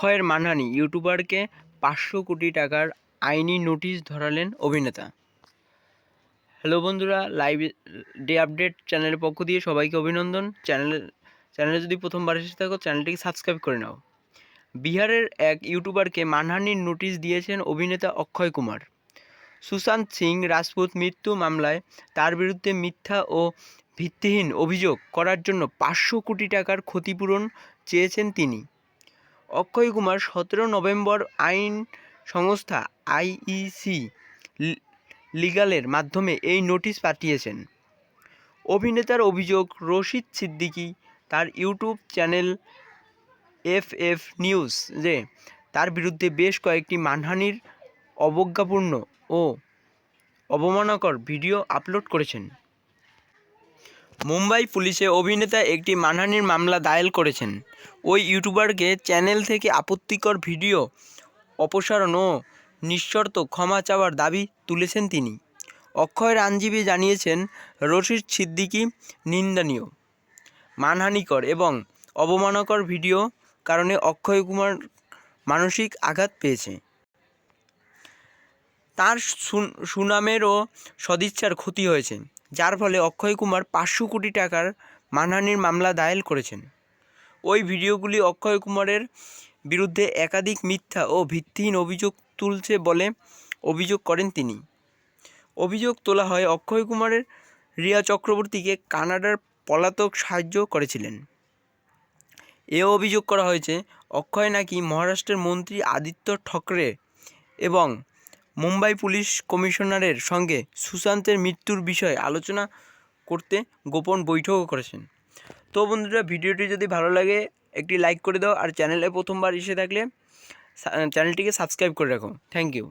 অক্ষয়ের মানহানি, ইউটিউবারকে 500 কোটি টাকার আইনি নোটিশ ধরালেন অভিনেতা। হ্যালো বন্ধুরা, লাইভ ডে আপডেট চ্যানেলের পক্ষ দিয়ে সবাইকে অভিনন্দন। চ্যানেলে যদি প্রথমবার এসে থাকো চ্যানেলটিকে সাবস্ক্রাইব করে নাও। বিহারের এক ইউটিউবারকে মানহানির নোটিশ দিয়েছেন অভিনেতা অক্ষয় কুমার। সুশান্ত সিং রাজপুত মৃত্যু মামলায় তার বিরুদ্ধে মিথ্যা ও ভিত্তিহীন অভিযোগ করার জন্য 500 কোটি টাকার ক্ষতিপূরণ চেয়েছেন তিনি। অক্ষয় কুমার 17 নভেম্বর আইন সংস্থা আইইসি লিগালের মাধ্যমে এই নোটিশ পাঠিয়েছেন। অভিনেতার অভিযোগ, রশিদ সিদ্দিকী তার ইউটিউব চ্যানেল এফএফ নিউজে তার বিরুদ্ধে বেশ কয়েকটি মানহানির, অবজ্ঞাপূর্ণ ও অবমাননাকর ভিডিও আপলোড করেছেন। মুম্বাই পুলিশে অভিনেতা একটি মানহানির মামলা দায়ের করেছেন। ওই ইউটিউবারকে চ্যানেল থেকে আপত্তিকর ভিডিও অপসারণ ও নিঃশর্ত ক্ষমা চাওয়ার দাবি তুলেছেন তিনি। অক্ষয়ের আইনজীবী জানিয়েছেন, রশিদ সিদ্দিকী নিন্দনীয়, মানহানিকর এবং অবমাননাকর ভিডিও কারণে অক্ষয় কুমার মানসিক আঘাত পেয়েছে। তার সুনামের ও সদিচ্ছার ক্ষতি হয়েছে, যার ফলে অক্ষয় কুমার 500 কোটি টাকার মানহানির মামলা দায়ের করেছেন। ওই ভিডিওগুলি অক্ষয় কুমারের বিরুদ্ধে একাধিক মিথ্যা ও ভিত্তিহীন অভিযোগ তুলছে বলে অভিযোগ করেন তিনি। অভিযোগ তোলা হয়, অক্ষয় কুমারের রিয়া চক্রবর্তীকে কানাডার পলাতক সাহায্য করেছিলেন। এও অভিযোগ করা হয়েছে, অক্ষয় নাকি মহারাষ্ট্রের মন্ত্রী আদিত্য ঠকরে এবং মুম্বাই পুলিশ কমিশনারের সঙ্গে সুশান্তের মৃত্যুর বিষয়ে আলোচনা করতে গোপন বৈঠকও করেছেন। তো বন্ধুরা, ভিডিওটি যদি ভালো লাগে একটি লাইক করে দাও, আর চ্যানেলে প্রথমবার এসে থাকলে চ্যানেলটিকে সাবস্ক্রাইব করে রাখো। Thank you.